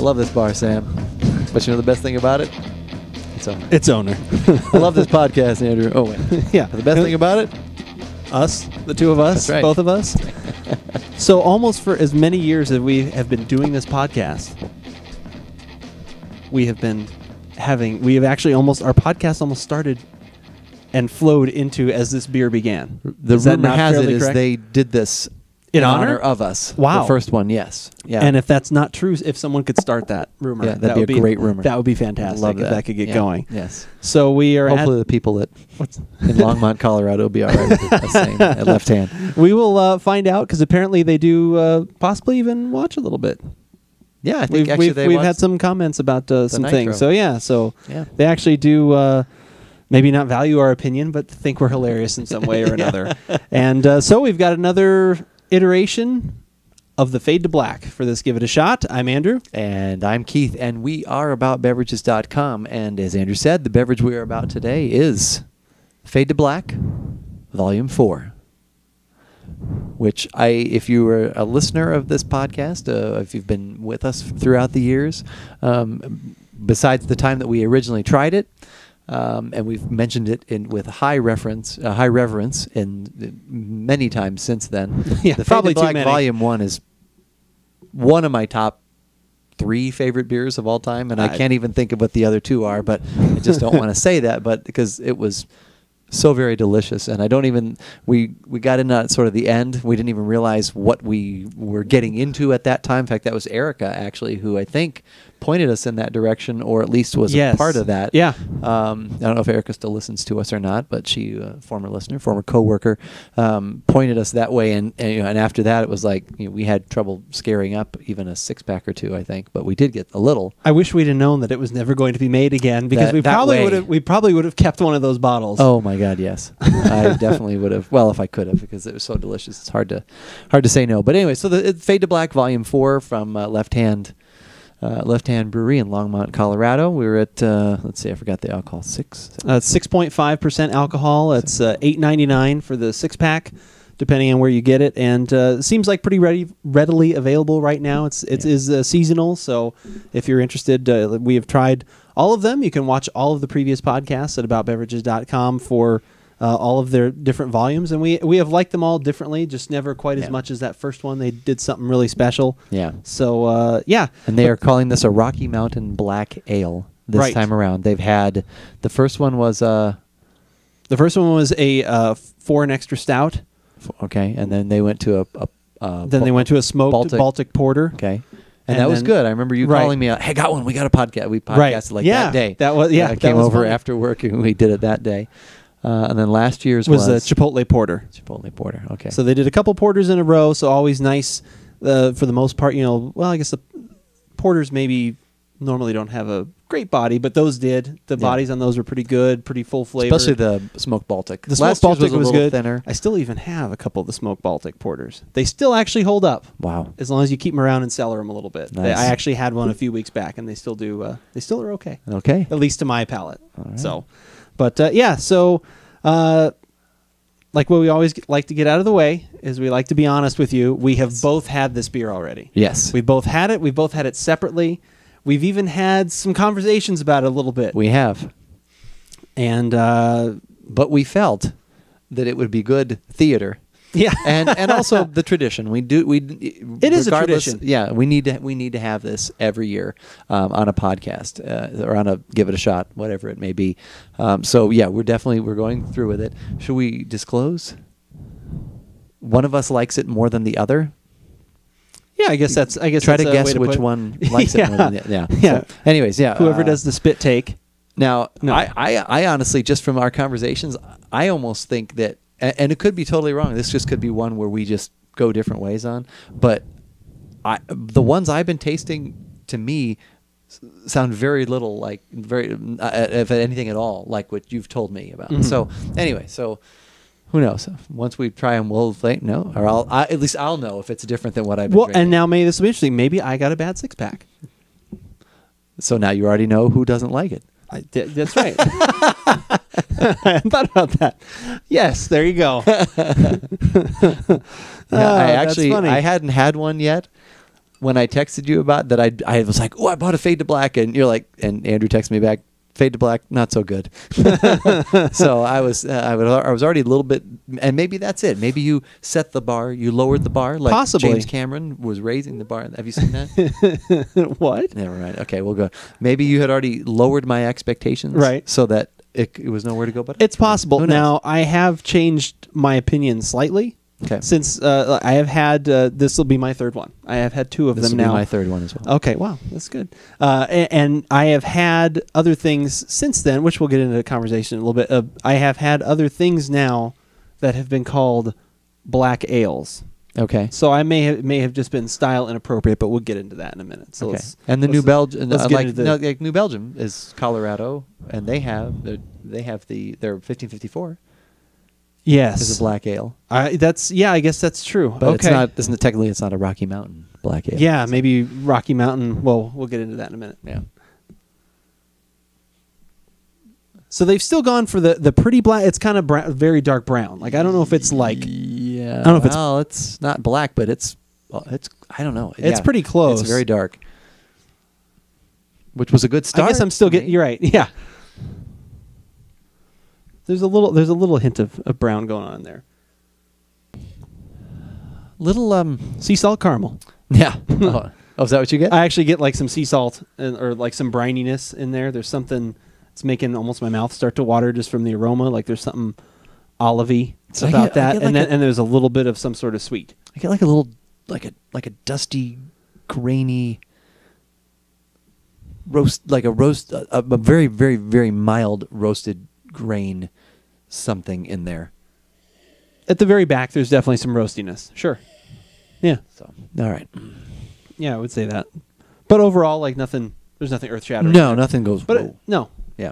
love this bar, Sam. But you know the best thing about it? Its owner. Its owner. I love this podcast, Andrew. Oh, wait. Yeah. The best thing about it? Us, the two of us, That's right. both of us. So almost for as many years as we have been doing this podcast, we have actually our podcast almost started and flowed into as this beer began. The rumor has it is they did this in honor of us. Wow. The first one, yes. Yeah. And if that's not true, if someone could start that rumor, yeah, that'd be a great rumor. That would be fantastic. Love if that could get going. Yes. So we are hopefully the people in Longmont, Colorado will be all right with the same at Left Hand. We will find out because apparently they do possibly even watch a little bit. Yeah, I think we've had some comments about some Nitro. things. So they actually do maybe not value our opinion, but think we're hilarious in some way or another. And so we've got another iteration of the Fade to Black for this Give It a Shot. I'm Andrew. And I'm Keith, and we are AboutBeverages.com. And as Andrew said, the beverage we are about today is Fade to Black, Volume 4. Which if you were a listener of this podcast, if you've been with us throughout the years, besides the time that we originally tried it, and we've mentioned it with high reverence in many times since then. Yeah, the probably Fade to Black too many. Volume 1 is one of my top 3 favorite beers of all time, and I can't even think of what the other 2 are, but I just don't want to say that, but because it was so very delicious, and I don't even we got in at sort of the end. We didn't even realize what we were getting into at that time. In fact, that was Erica actually who I think pointed us in that direction, or at least was a part of that. Yeah. I don't know if Erica still listens to us or not, but she, former listener, former coworker, pointed us that way, and after that it was like we had trouble scaring up even a 6-pack or 2, I think, but we did get a little. I wish we'd have known that it was never going to be made again, because we probably would have kept one of those bottles. Oh my God, yes, I definitely would have. Well, if I could have, because it was so delicious, it's hard to say no. But anyway, so the Fade to Black Volume 4 from Left Hand Brewery in Longmont, Colorado. We were at let's see, I forgot the alcohol. 6.5% alcohol. It's $8.99 for the 6-pack, depending on where you get it, and it seems like pretty readily available right now. It is seasonal, so if you're interested, we have tried all of them. You can watch all of the previous podcasts at AboutBeverages.com for all of their different volumes, and we have liked them all differently, just never quite as much as that first one. They did something really special. Yeah. So, yeah. And they are calling this a Rocky Mountain Black Ale this time around. They've had, the first one was a 4 and extra stout. Okay, and then they went to a smoked Baltic porter. Okay. And that was good. I remember you calling me out, hey, got one, we got a podcast. We podcasted that day. I came over fun. after work and we did it that day. And then last year's was a Chipotle Porter. Chipotle Porter, okay. So they did a couple porters in a row, so always nice for the most part. I guess the porters maybe normally don't have a great body, but those did. The bodies on those were pretty good, pretty full flavor. Especially the Smoked Baltic. The Smoked Baltic was good. Thinner. I still even have a couple of the Smoked Baltic porters. They still actually hold up. Wow. As long as you keep them around and cellar them a little bit. Nice. I actually had one a few weeks back, and they still do. They still are okay. Okay. At least to my palate. All right. So, but so. Like what we always like to get out of the way is we like to be honest with you. We have both had this beer already. Yes. We both had it. We both had it separately. We've even had some conversations about it a little bit. We have. And but we felt that it would be good theater. Yeah. and also the tradition. It is a tradition. Yeah, we need to have this every year on a podcast or on a Give It a Shot, whatever it may be. So yeah, we're going through with it. Should we disclose? One of us likes it more than the other. Yeah, I guess try to guess which one likes it more than the other. Yeah. So, anyways, yeah. Whoever does the spit take. Now, no. I honestly, just from our conversations, I almost think that. And it could be totally wrong. This just could be one where we just go different ways on. But the ones I've been tasting, to me, sound very little like if anything at all, like what you've told me about. Mm-hmm. So anyway, who knows? Once we try them, we'll know, or at least I'll know if it's different than what I've been drinking. And now maybe this will be interesting. Maybe I got a bad 6-pack. So now you already know who doesn't like it. That's right. I hadn't thought about that. Yes, there you go. I hadn't had one yet, when I texted you about that, I was like, oh, I bought a Fade to Black, and you're like, and Andrew texted me back, Fade to Black, not so good. So I was already a little bit, and maybe that's it. Maybe you set the bar, you lowered the bar, like Possibly. James Cameron was raising the bar. Have you seen that? What? Never mind. Okay, we'll go. Maybe you had already lowered my expectations, Right? So that it was nowhere to go but. It's possible. Who knows? Now, I have changed my opinion slightly. Okay. Since I have had, this will be my third one. I have had two of This them will now. be my third one as well. Okay, wow, that's good. And I have had other things since then, which we'll get into the conversation in a little bit. I have had other things now that have been called black ales. Okay. So I may have just been style inappropriate, but we'll get into that in a minute. So Okay. And the New Belgium, let's get into the- like New Belgium is Colorado, and they have their 1554 yes, is a black ale, I guess that's true. but okay. it's not a Rocky Mountain black ale. Yeah, maybe Rocky Mountain. Well, we'll get into that in a minute. Yeah. So they've still gone for the pretty black. It's kind of very dark brown. Like I don't know if it's like Yeah. I don't know if well, it's not black, but it's I don't know. it's Yeah. pretty close. It's very dark, which was a good start. I guess I'm still for me. getting. You're right. Yeah. There's a little hint of brown going on there. Little Sea salt caramel. yeah. Oh, is that what you get? I actually get like some sea salt or like some brininess in there. There's something. It's making almost my mouth start to water just from the aroma. Like there's something olivey So I about get that, like and there's a little bit of some sort of sweet. I get like a little like a dusty, grainy roast, a very very very mild roasted grain something in there. At the very back, there's definitely some roastiness. Sure. Yeah. So all right. Yeah, I would say that. But overall, like nothing. There's nothing earth shattering. No, nothing goes. But whoa. no. Yeah.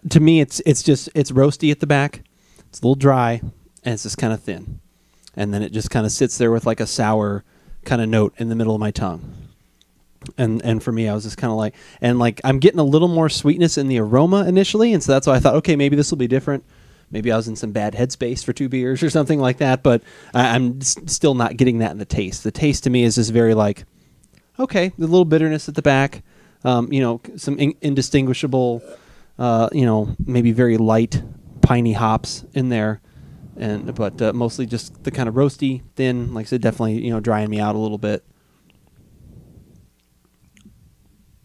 To me, it's roasty at the back. It's a little dry, and it's just kind of thin, and then it just kind of sits there with like a sour kind of note in the middle of my tongue. And for me, I was just kind of like, I'm getting a little more sweetness in the aroma initially, and so that's why I thought, okay, maybe this will be different. Maybe I was in some bad headspace for 2 beers or something like that, but I'm still not getting that in the taste. The taste to me is just very like, okay, the little bitterness at the back, some indistinguishable, maybe very light piney hops in there, but mostly just the kind of roasty, thin, like I said, definitely drying me out a little bit.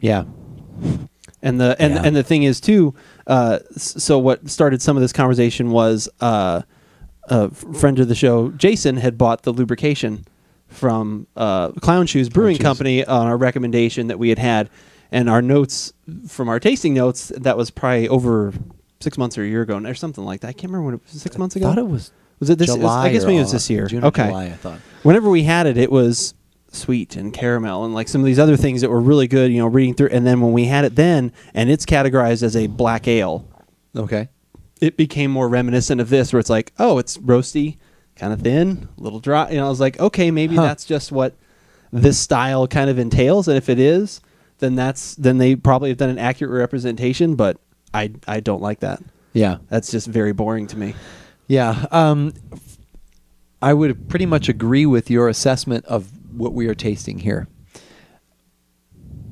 Yeah. And the thing is too. So what started some of this conversation was a friend of the show, Jason, had bought the lubrication from Clown Shoes Brewing Company on our recommendation that we had, and our notes from our tasting notes, that was probably over 6 months or a year ago, or something like that. I can't remember when it was. 6 months ago. I thought it was. Was it this? July I guess or maybe it was this year. June or Okay. July, I thought. Whenever we had it, it was sweet and caramel and like some of these other things that were really good, reading through. And then when we had it then, and it's categorized as a black ale, Okay. it became more reminiscent of this, where it's like, oh, it's roasty, kind of thin, a little dry. I was like, okay, maybe that's just what this style kind of entails. And if it is, then they probably have done an accurate representation, but I don't like that. Yeah. That's just very boring to me. Yeah. I would pretty much agree with your assessment of what we are tasting here.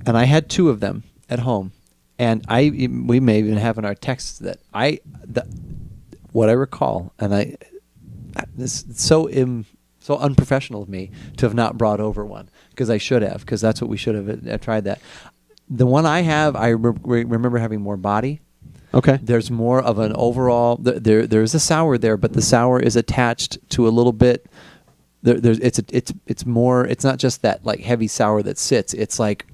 And I had 2 of them at home, and we may even have in our texts that what I recall, and this is so unprofessional of me to have not brought over one, because I should have, because that's what we should have tried that. The one I have, I remember having more body. Okay. There's more of an overall. There's a sour there, but the sour is attached to a little bit. It's more. It's not just that like heavy sour that sits. It's like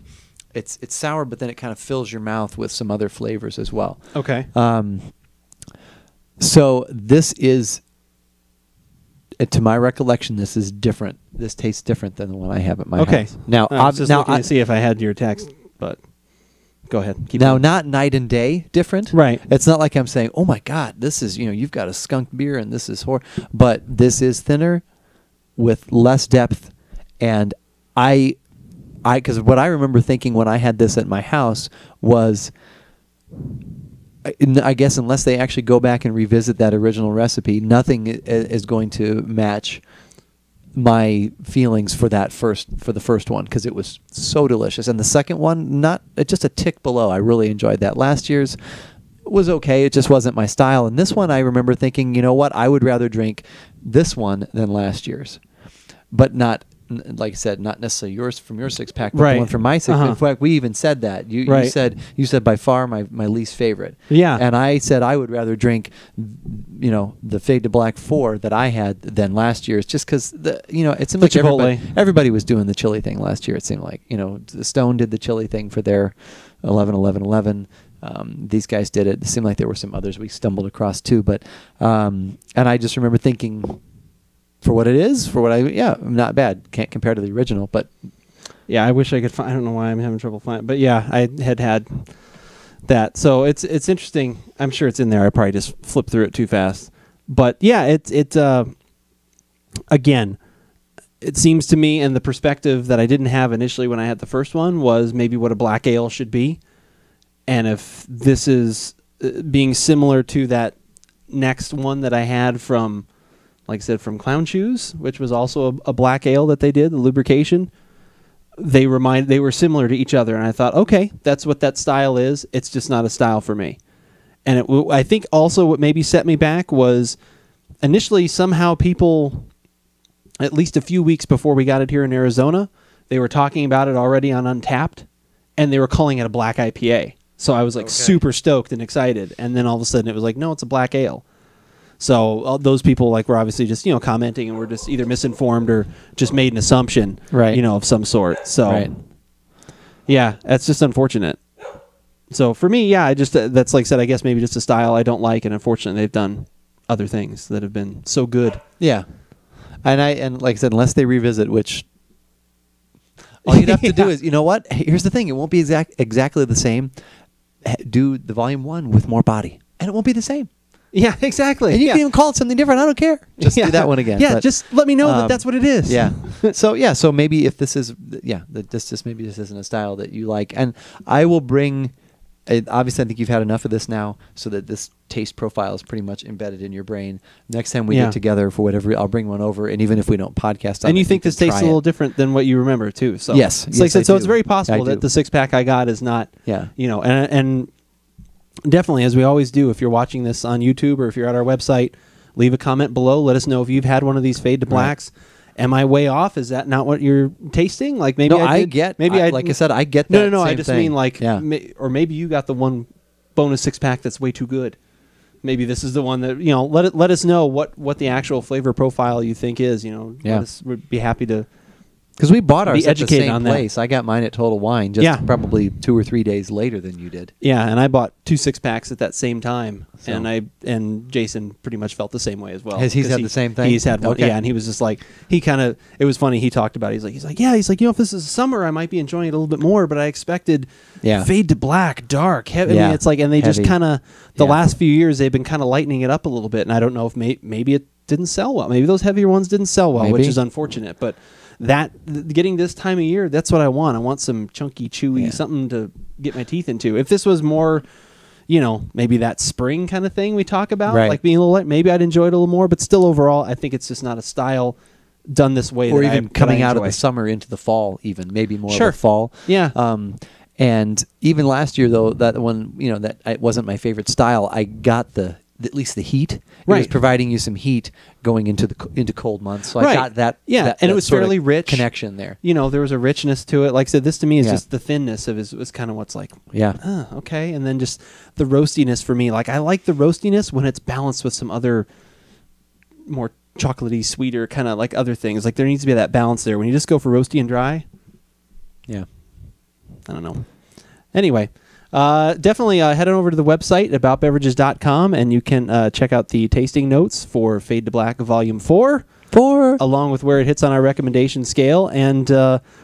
it's sour, but then it kind of fills your mouth with some other flavors as well. Okay. So this is, to my recollection, this is different. This tastes different than the one I have at my house. Now, I was just looking to see if I had your text, but go ahead. Keep now, going. not night and day different. Right. It's not like I'm saying, oh my God, this is, you've got a skunk beer and this is but this is thinner with less depth. And because what I remember thinking when I had this at my house was, I guess unless they actually go back and revisit that original recipe, nothing is going to match my feelings for the first one, because it was so delicious. And the second one, not just a tick below. I really enjoyed that. Last year's was okay. It just wasn't my style. And this one, I remember thinking, you know what? I would rather drink this one than last year's, but not, like I said, not necessarily yours from your six pack, but the one from my six pack. In fact, we even said that. You said by far my least favorite. Yeah. And I said I would rather drink, the Fade to Black 4 that I had than last year's, just because it seemed like everybody was doing the chili thing last year. It seemed like the Stone did the chili thing for their 11-11-11. These guys did it. It seemed like there were some others we stumbled across too, but and I just remember thinking, for what it is, not bad. Can't compare to the original, but yeah, I wish I could find. I don't know why I'm having trouble finding, but yeah, I had that. So it's interesting. I'm sure it's in there. I probably just flipped through it too fast, but yeah, again, it seems to me, and the perspective that I didn't have initially when I had the first one was maybe what a black ale should be, and if this is being similar to that next one that I had from, like I said, from Clown Shoes, which was also a black ale that they did, the lubrication, they were similar to each other, and I thought, okay, that's what that style is. It's just not a style for me. And I think also what maybe set me back was initially somehow people, at least a few weeks before we got it here in Arizona, they were talking about it already on Untapped, and they were calling it a black IPA. So I was like super stoked and excited, and then all of a sudden it was like, no, it's a black ale. So those people were obviously just commenting and were just either misinformed or just made an assumption, of some sort. So yeah, that's just unfortunate. So for me, yeah, that's like I said, I guess maybe just a style I don't like, and unfortunately they've done other things that have been so good. Yeah, and like I said, unless they revisit, which all you'd have to do is, what? Here's the thing: it won't be exactly the same. Do the volume 1 with more body, and it won't be the same. Yeah, exactly. And you can even call it something different. I don't care. Just do that one again. Yeah, just let me know that that's what it is. Yeah. So maybe if this is, maybe this isn't a style that you like, and I will bring. Obviously, I think you've had enough of this now, so that this taste profile is pretty much embedded in your brain. Next time we get together for whatever, I'll bring one over, and even if we don't podcast on it, and you think this tastes a little different than what you remember too. So yes, so it's very possible that the 6-pack I got is not. Yeah. And definitely, as we always do, if you're watching this on YouTube or if you're at our website, leave a comment below. Let us know if you've had one of these Fade to Blacks. Right. Am I way off? Is that not what you're tasting? Like maybe I get. Like I said, I get that. No. I just mean or maybe you got the one bonus 6-pack that's way too good. Maybe this is the one that Let us know what the actual flavor profile you think is. We'd be happy to. Because we bought ours at the same place. I got mine at Total Wine just probably 2 or 3 days later than you did. Yeah, and I bought 2 6-packs at that same time, and Jason pretty much felt the same way as well. He's had the same thing? He's had one, yeah, and he was just like, it was funny, he talked about it. He's like, if this is summer, I might be enjoying it a little bit more, but I expected Fade to Black, dark, heavy. I mean, it's like, and they just kind of, the last few years, they've been kind of lightening it up a little bit, and I don't know if maybe it didn't sell well. Maybe those heavier ones didn't sell well, which is unfortunate, but getting this time of year, that's what I want. I want some chunky, chewy, something to get my teeth into. If this was more, maybe that spring kind of thing we talk about, like being a little light, maybe I'd enjoy it a little more. But still, overall, I think it's just not a style done this way. Or even coming out of the summer into the fall, even maybe more of the fall. Yeah. And even last year, though, that one, that it wasn't my favorite style. I got at least the heat. It was providing you some heat going into cold months. So I got that. Yeah, and it was fairly rich connection there. There was a richness to it. Like I said, this to me is just the thinness of it was kind of what's like. Yeah. Okay, and then just the roastiness for me. Like I like the roastiness when it's balanced with some other more chocolatey, sweeter kind of like other things. Like there needs to be that balance there. When you just go for roasty and dry. Yeah. I don't know. Anyway. Definitely head on over to the website, AboutBeverages.com, and you can check out the tasting notes for Fade to Black Volume 4, along with where it hits on our recommendation scale. And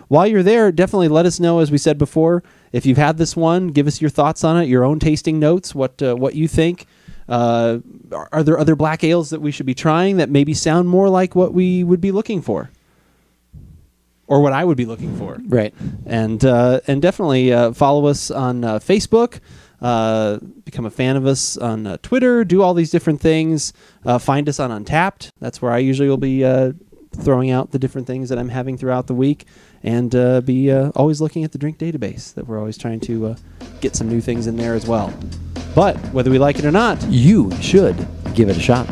while you're there, definitely let us know, as we said before, if you've had this one, give us your thoughts on it, your own tasting notes, what you think. Are there other black ales that we should be trying that maybe sound more like what we would be looking for? Or what I would be looking for. Right. And definitely follow us on Facebook. become a fan of us on Twitter, do all these different things. Find us on Untapped. That's where I usually will be throwing out the different things that I'm having throughout the week, and be always looking at the drink database, that we're always trying to get some new things in there as well. But whether we like it or not, you should give it a shot.